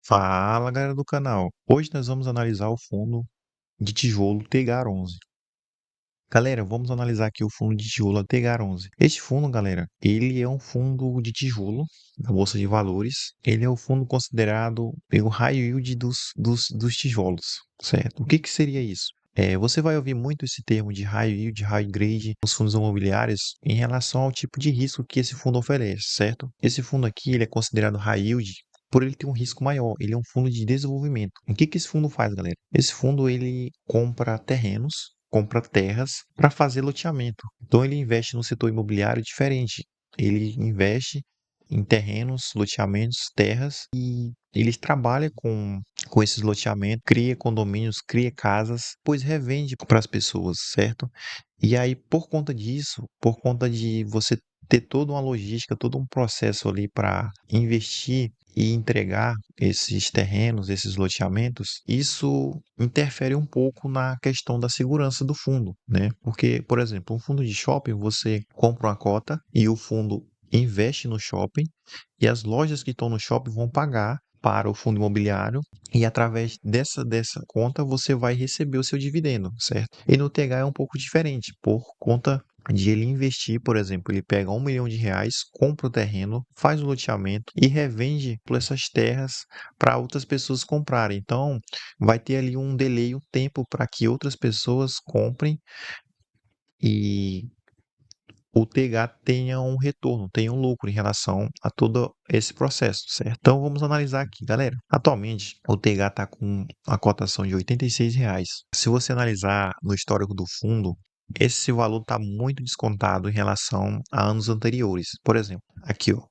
Fala, galera do canal. Hoje nós vamos analisar o fundo de tijolo Tegar 11. Galera, vamos analisar aqui o fundo de tijolo Tegar 11. Este fundo, galera, ele é um fundo de tijolo da Bolsa de Valores. Ele é o fundo considerado o high yield dos tijolos, certo? O que que seria isso? Você vai ouvir muito esse termo de high yield, high grade nos fundos imobiliários em relação ao tipo de risco que esse fundo oferece, certo? Esse fundo aqui, ele é considerado high yield por ele ter um risco maior. Ele é um fundo de desenvolvimento. O que que esse fundo faz, galera? Esse fundo, ele compra terrenos, compra terras para fazer loteamento. Então ele investe no setor imobiliário diferente. Ele investe em terrenos, loteamentos, terras e ele trabalha com esses loteamentos, cria condomínios, cria casas, pois revende para as pessoas, certo? E aí, por conta disso, por conta de você ter toda uma logística, todo um processo ali para investir e entregar esses terrenos, esses loteamentos, isso interfere um pouco na questão da segurança do fundo, né? Porque, por exemplo, um fundo de shopping, você compra uma cota e o fundo investe no shopping e as lojas que estão no shopping vão pagar para o fundo imobiliário e através dessa conta você vai receber o seu dividendo, certo? E no TH é um pouco diferente, por conta de ele investir, por exemplo, ele pega R$ 1 milhão, compra o terreno, faz o loteamento e revende por essas terras para outras pessoas comprarem. Então, vai ter ali um delay, um tempo para que outras pessoas comprem e o TH tenha um retorno, tenha um lucro em relação a todo esse processo, certo? Então vamos analisar aqui, galera. Atualmente, o TH está com a cotação de R$ 86. Se você analisar no histórico do fundo, esse valor está muito descontado em relação a anos anteriores. Por exemplo, aqui, ó,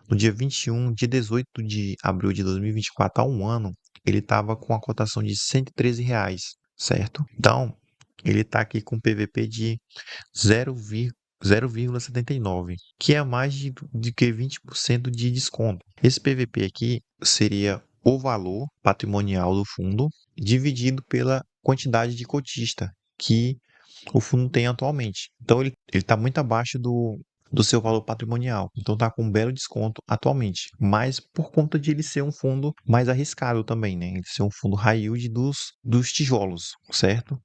no dia 21 de 18 de abril de 2024, há um ano, ele estava com a cotação de R$ 113, certo? Então, ele está aqui com PVP de 0,79, que é mais de que 20% de desconto. Esse PVP aqui seria o valor patrimonial do fundo dividido pela quantidade de cotista que o fundo tem atualmente. Então ele está muito abaixo do seu valor patrimonial. Então está com um belo desconto atualmente. Mas por conta de ele ser um fundo mais arriscado também, né? Ele ser um fundo high yield dos tijolos, certo?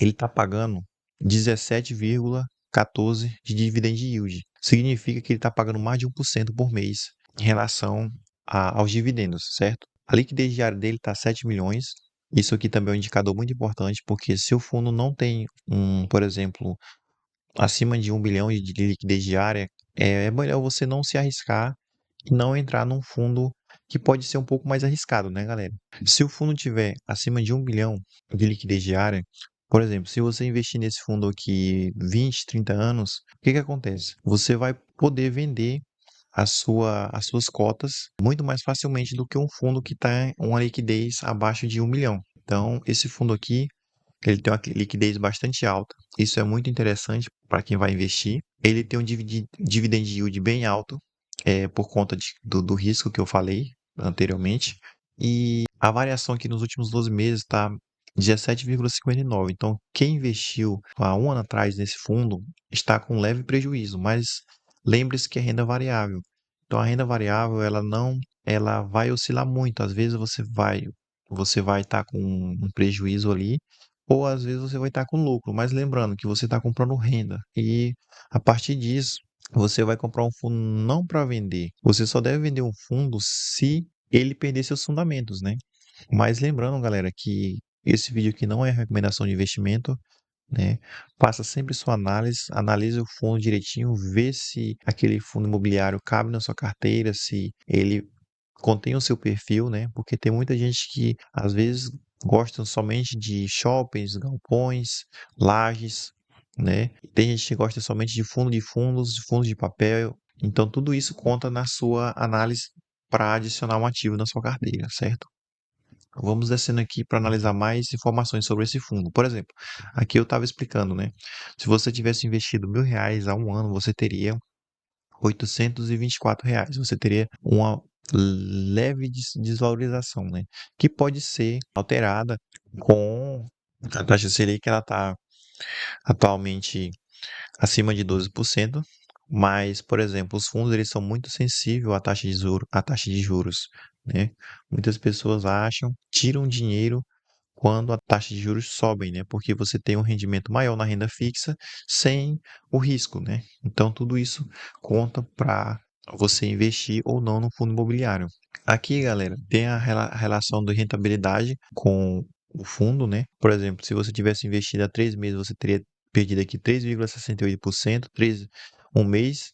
Ele está pagando 17,14 de dividend yield. Significa que ele está pagando mais de 1% por mês em relação aos dividendos, certo? A liquidez diária dele está 7 milhões. Isso aqui também é um indicador muito importante, porque se o fundo não tem, por exemplo, acima de 1 bilhão de liquidez diária, é melhor você não se arriscar e não entrar num fundo que pode ser um pouco mais arriscado, né, galera? Se o fundo tiver acima de 1 bilhão de liquidez diária, por exemplo, se você investir nesse fundo aqui 20, 30 anos, o que que acontece? Você vai poder vender as suas cotas muito mais facilmente do que um fundo que está uma liquidez abaixo de 1 milhão. Então, esse fundo aqui, ele tem uma liquidez bastante alta. Isso é muito interessante para quem vai investir. Ele tem um dividend yield bem alto, por conta do risco que eu falei anteriormente. E a variação aqui nos últimos 12 meses está 17,59. Então, quem investiu há um ano atrás nesse fundo está com leve prejuízo, mas lembre-se que é renda variável. Então, a renda variável, ela vai oscilar muito. Às vezes você vai estar com um prejuízo ali, ou às vezes você vai estar com lucro. Mas lembrando que você está comprando renda e a partir disso você vai comprar um fundo não para vender. Você só deve vender um fundo se ele perder seus fundamentos, né? Mas lembrando, galera, que esse vídeo aqui não é recomendação de investimento, né? Faça sempre sua análise, analise o fundo direitinho, vê se aquele fundo imobiliário cabe na sua carteira, se ele contém o seu perfil, né? Porque tem muita gente que às vezes gosta somente de shoppings, galpões, lajes, né? Tem gente que gosta somente de fundos, de fundos de papel. Então tudo isso conta na sua análise para adicionar um ativo na sua carteira, certo? Vamos descendo aqui para analisar mais informações sobre esse fundo. Por exemplo, aqui eu estava explicando, né? Se você tivesse investido R$ 1.000 há um ano, você teria R$ 824. Você teria uma leve desvalorização, né? Que pode ser alterada com a taxa Selic, ela está atualmente acima de 12%. Mas, por exemplo, os fundos eles são muito sensíveis à taxa de juros, né? Muitas pessoas acham, tiram dinheiro quando a taxa de juros sobem, né? Porque você tem um rendimento maior na renda fixa sem o risco, né? Então tudo isso conta para você investir ou não no fundo imobiliário. Aqui, galera, tem a relação de rentabilidade com o fundo, né? Por exemplo, se você tivesse investido há 3 meses, você teria perdido aqui 3,68%, um mês,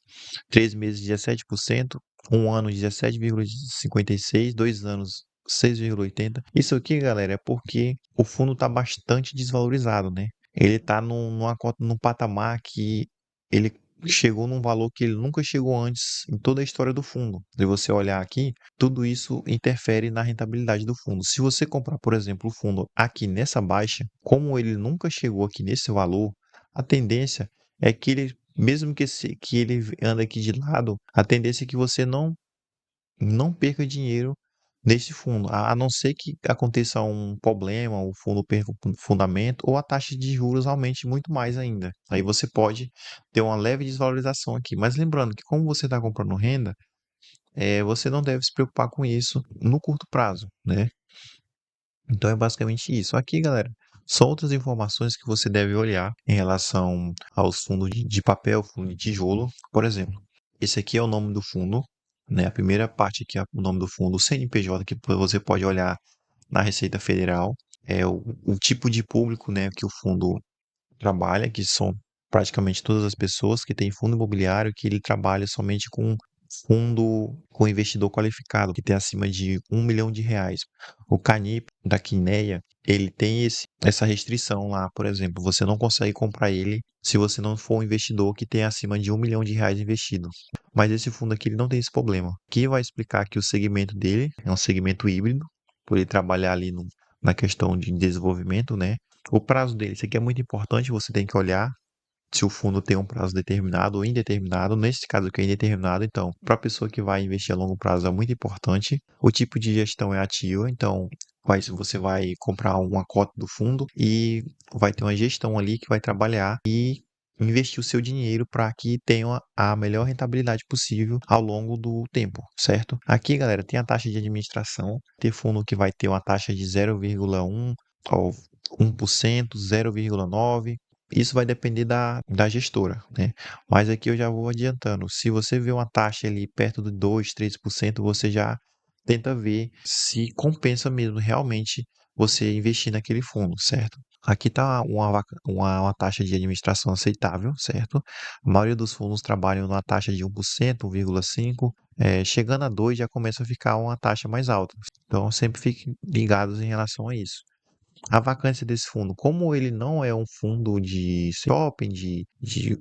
3 meses 17%, um ano 17,56%, 2 anos 6,80%. Isso aqui, galera, é porque o fundo está bastante desvalorizado, né? Ele está num patamar que ele chegou num valor que ele nunca chegou antes em toda a história do fundo. Se você olhar aqui, tudo isso interfere na rentabilidade do fundo. Se você comprar, por exemplo, o fundo aqui nessa baixa, como ele nunca chegou aqui nesse valor, a tendência é que ele, mesmo que ele anda aqui de lado, a tendência é que você não perca dinheiro nesse fundo, a não ser que aconteça um problema, o fundo perca o fundamento ou a taxa de juros aumente muito mais ainda. Aí você pode ter uma leve desvalorização aqui. Mas lembrando que como você está comprando renda, você não deve se preocupar com isso no curto prazo, né? Então é basicamente isso. Aqui, galera, são outras informações que você deve olhar em relação aos fundos de papel, fundo de tijolo, por exemplo. Esse aqui é o nome do fundo, né? A primeira parte aqui é o nome do fundo, o CNPJ, que você pode olhar na Receita Federal. É o tipo de público, né, que o fundo trabalha, que são praticamente todas as pessoas que têm fundo imobiliário, que ele trabalha somente com fundo com investidor qualificado, que tem acima de R$ 1 milhão. O Canip da Quineia, ele tem essa restrição lá, por exemplo, você não consegue comprar ele se você não for um investidor que tem acima de R$ 1 milhão investido. Mas esse fundo aqui ele não tem esse problema. Aqui vai explicar que o segmento dele é um segmento híbrido, por ele trabalhar ali na questão de desenvolvimento, né? O prazo dele, isso aqui é muito importante, você tem que olhar se o fundo tem um prazo determinado ou indeterminado. Nesse caso aqui é indeterminado, então, para a pessoa que vai investir a longo prazo é muito importante. O tipo de gestão é ativa, então você vai comprar uma cota do fundo e vai ter uma gestão ali que vai trabalhar e investir o seu dinheiro para que tenha a melhor rentabilidade possível ao longo do tempo, certo? Aqui, galera, tem a taxa de administração. Tem fundo que vai ter uma taxa de 0,1 ou 1%, 0,9%. Isso vai depender da gestora, né? Mas aqui eu já vou adiantando. Se você vê uma taxa ali perto de 2, 3%, você já tenta ver se compensa mesmo realmente você investir naquele fundo, certo? Aqui está uma taxa de administração aceitável, certo? A maioria dos fundos trabalham numa taxa de 1%, 1,5%. Chegando a 2 já começa a ficar uma taxa mais alta. Então sempre fiquem ligados em relação a isso. A vacância desse fundo, como ele não é um fundo de shopping,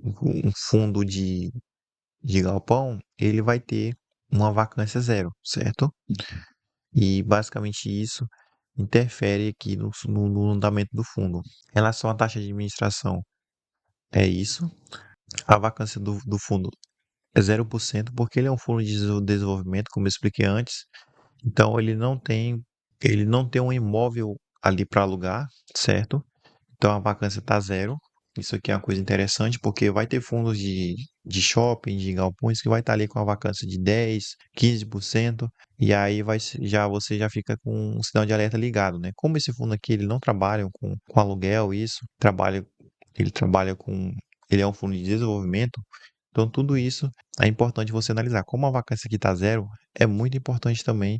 um fundo de galpão, ele vai ter uma vacância zero, certo? E basicamente isso interfere aqui no andamento do fundo. Em relação à taxa de administração, é isso. A vacância do fundo é 0%, porque ele é um fundo de desenvolvimento, como eu expliquei antes. Então ele não tem um imóvel ali para alugar, certo? Então a vacância está zero. Isso aqui é uma coisa interessante, porque vai ter fundos de shopping, de galpões, que vai estar ali com a vacância de 10, 15%, e aí você já fica com um sinal de alerta ligado, né? Como esse fundo aqui ele não trabalha com aluguel, ele trabalha ele é um fundo de desenvolvimento, então tudo isso é importante você analisar. Como a vacância aqui está zero, é muito importante também,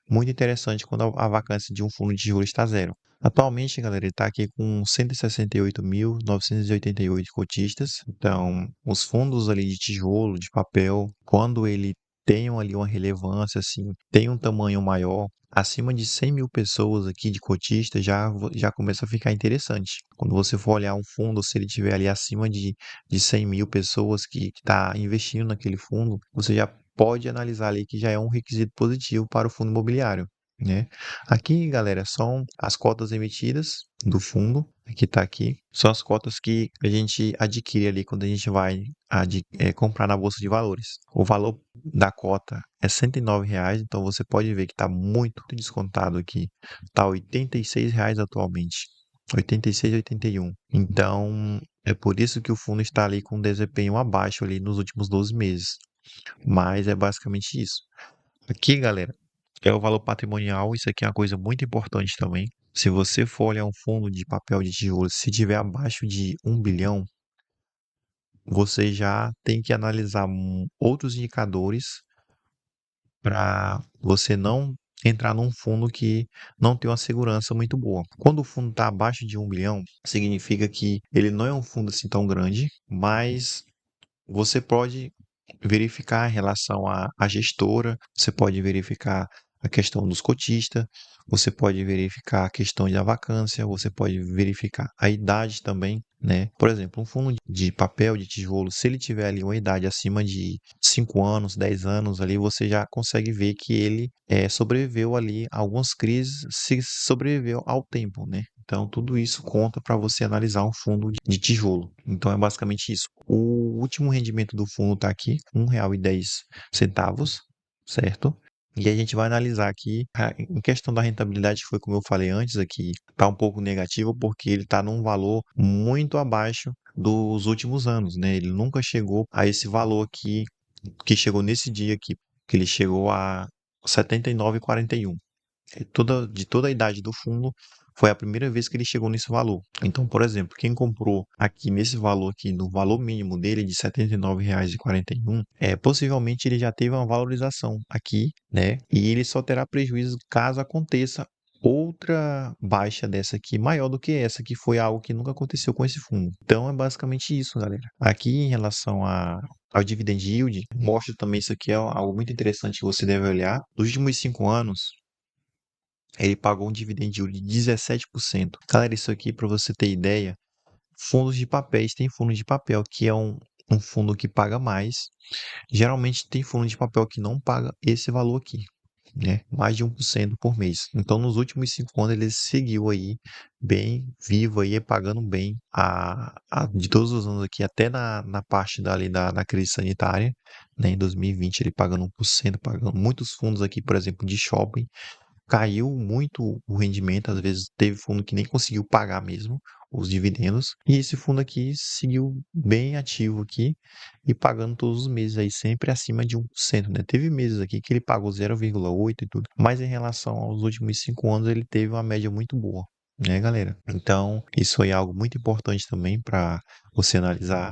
muito interessante quando a vacância de um fundo de juros está zero. Atualmente, galera, ele está aqui com 168.988 cotistas. Então, os fundos ali de tijolo, de papel, quando ele tem ali uma relevância, assim, tem um tamanho maior, acima de 100 mil pessoas aqui de cotista, já começa a ficar interessante. Quando você for olhar um fundo, se ele tiver ali acima de 100 mil pessoas que está investindo naquele fundo, você já pode analisar ali que já é um requisito positivo para o fundo imobiliário, né? Aqui, galera, são as cotas emitidas do fundo, que está aqui. São as cotas que a gente adquire ali quando a gente vai comprar na Bolsa de Valores. O valor da cota é R$ 109, então você pode ver que está muito descontado aqui. Está R$ 86 atualmente. 86, 81. Então, é por isso que o fundo está ali com um desempenho abaixo ali nos últimos 12 meses. Mas é basicamente isso. Aqui, galera, é o valor patrimonial. Isso aqui é uma coisa muito importante também. Se você for olhar um fundo de papel de tijolo, se tiver abaixo de 1 bilhão, você já tem que analisar outros indicadores para você não entrar num fundo que não tem uma segurança muito boa. Quando o fundo está abaixo de 1 bilhão, significa que ele não é um fundo assim tão grande, mas você pode verificar em relação à gestora, você pode verificar a questão dos cotistas, você pode verificar a questão da vacância, você pode verificar a idade também, né? Por exemplo, um fundo de papel, de tijolo, se ele tiver ali uma idade acima de 5 anos, 10 anos, ali você já consegue ver que ele sobreviveu ali a algumas crises, se sobreviveu ao tempo, né? Então, tudo isso conta para você analisar um fundo de tijolo. Então, é basicamente isso. O último rendimento do fundo está aqui, R$ 1,10, certo? E a gente vai analisar aqui, em questão da rentabilidade, que foi como eu falei antes aqui, está um pouco negativo porque ele está num valor muito abaixo dos últimos anos, né? Ele nunca chegou a esse valor aqui, que chegou nesse dia aqui, que ele chegou a 79,41. De toda a idade do fundo, foi a primeira vez que ele chegou nesse valor. Então, por exemplo, quem comprou aqui nesse valor aqui, no valor mínimo dele de R$ 79,41, possivelmente ele já teve uma valorização aqui, né? E ele só terá prejuízo caso aconteça outra baixa dessa aqui, maior do que essa, que foi algo que nunca aconteceu com esse fundo. Então, é basicamente isso, galera. Aqui em relação ao dividend yield, mostra também isso aqui, é algo muito interessante que você deve olhar. Nos últimos 5 anos, ele pagou um dividend yield de 17%. Galera, isso aqui, para você ter ideia, fundos de papéis, tem fundo de papel que é um fundo que paga mais. Geralmente tem fundo de papel que não paga esse valor aqui, né? Mais de 1% por mês. Então, nos últimos 5 anos, ele seguiu aí bem vivo aí, pagando bem de todos os anos aqui, até na parte dali da crise sanitária, né? Em 2020, ele pagando 1%, pagando muitos fundos aqui, por exemplo, de shopping, caiu muito o rendimento, às vezes teve fundo que nem conseguiu pagar mesmo os dividendos, e esse fundo aqui seguiu bem ativo aqui e pagando todos os meses aí sempre acima de 1%, né? Teve meses aqui que ele pagou 0,8 e tudo, mas em relação aos últimos 5 anos ele teve uma média muito boa, né, galera? Então, isso é algo muito importante também para você analisar.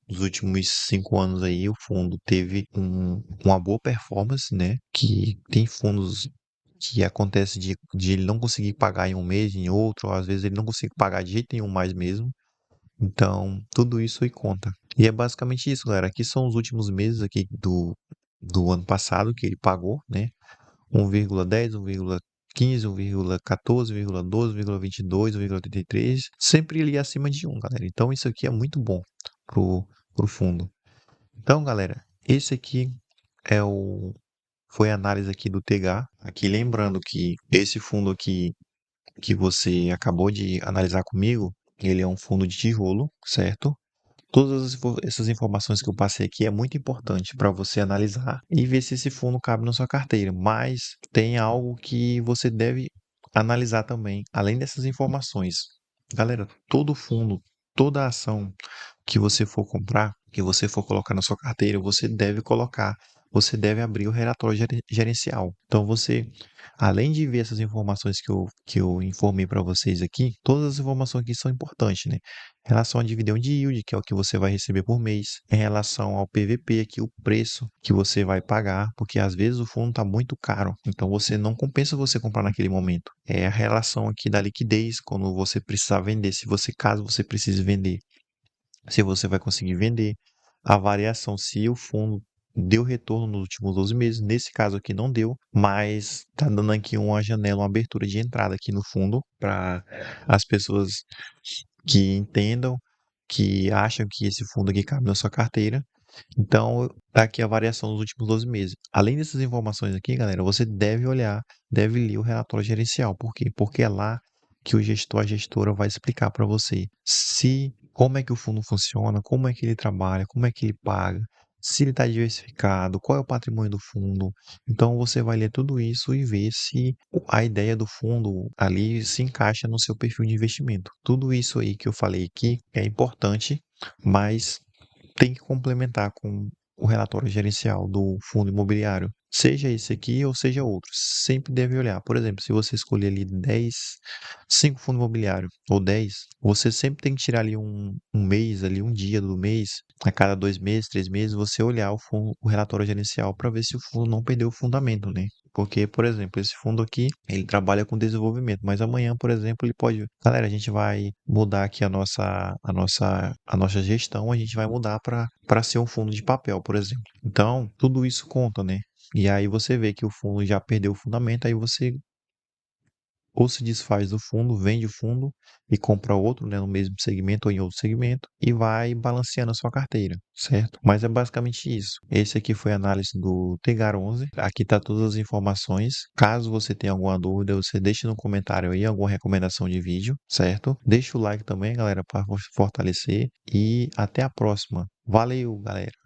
Nos últimos 5 anos aí, o fundo teve uma boa performance, né? Que tem fundos que acontece de ele não conseguir pagar em um mês, em outro, ou às vezes ele não consegue pagar de jeito nenhum mais mesmo. Então, tudo isso aí conta. E é basicamente isso, galera. Aqui são os últimos meses aqui do ano passado que ele pagou, né? 1,10, 1,15, 1,14, 1,12, 1,22, 1,83, sempre ali acima de 1, galera. Então, isso aqui é muito bom pro fundo. Então, galera, esse aqui é o foi a análise aqui do TH. Aqui lembrando que esse fundo aqui que você acabou de analisar comigo, ele é um fundo de tijolo, certo? Todas essas informações que eu passei aqui é muito importante para você analisar e ver se esse fundo cabe na sua carteira. Mas tem algo que você deve analisar também, além dessas informações. Galera, todo fundo, toda ação que você for comprar, que você for colocar na sua carteira, você deve abrir o relatório gerencial. Então você, além de ver essas informações que eu informei para vocês aqui, todas as informações aqui são importantes, né? Em relação ao dividend yield, que é o que você vai receber por mês, em relação ao PVP, aqui o preço que você vai pagar, porque às vezes o fundo está muito caro, então você não compensa você comprar naquele momento. É a relação aqui da liquidez, quando você precisar vender, se você caso você precise vender, se você vai conseguir vender, a variação, se o fundo deu retorno nos últimos 12 meses, nesse caso aqui não deu, mas tá dando aqui uma janela, uma abertura de entrada aqui no fundo para as pessoas que entendam, que acham que esse fundo aqui cabe na sua carteira. Então, tá aqui a variação dos últimos 12 meses. Além dessas informações aqui, galera, você deve olhar, deve ler o relatório gerencial. Por quê? Porque é lá que o gestor, a gestora vai explicar para você se como é que o fundo funciona, como é que ele trabalha, como é que ele paga, se ele está diversificado, qual é o patrimônio do fundo. Então você vai ler tudo isso e ver se a ideia do fundo ali se encaixa no seu perfil de investimento. Tudo isso aí que eu falei aqui é importante, mas tem que complementar com o relatório gerencial do fundo imobiliário. Seja esse aqui ou seja outro, sempre deve olhar. Por exemplo, se você escolher ali 10, 5 fundos imobiliários ou 10, você sempre tem que tirar ali um mês, ali um dia do mês, a cada 2 meses, 3 meses, você olhar o relatório gerencial para ver se o fundo não perdeu o fundamento, né? Porque, por exemplo, esse fundo aqui, ele trabalha com desenvolvimento, mas amanhã, por exemplo, ele pode, galera, a gente vai mudar aqui a nossa gestão, a gente vai mudar para ser um fundo de papel, por exemplo. Então, tudo isso conta, né? E aí você vê que o fundo já perdeu o fundamento, aí você ou se desfaz do fundo, vende o fundo e compra outro, né, no mesmo segmento ou em outro segmento e vai balanceando a sua carteira, certo? Mas é basicamente isso. Esse aqui foi a análise do Tegar 11. Aqui tá todas as informações. Caso você tenha alguma dúvida, você deixe no comentário aí alguma recomendação de vídeo, certo? Deixa o like também, galera, para fortalecer e até a próxima. Valeu, galera!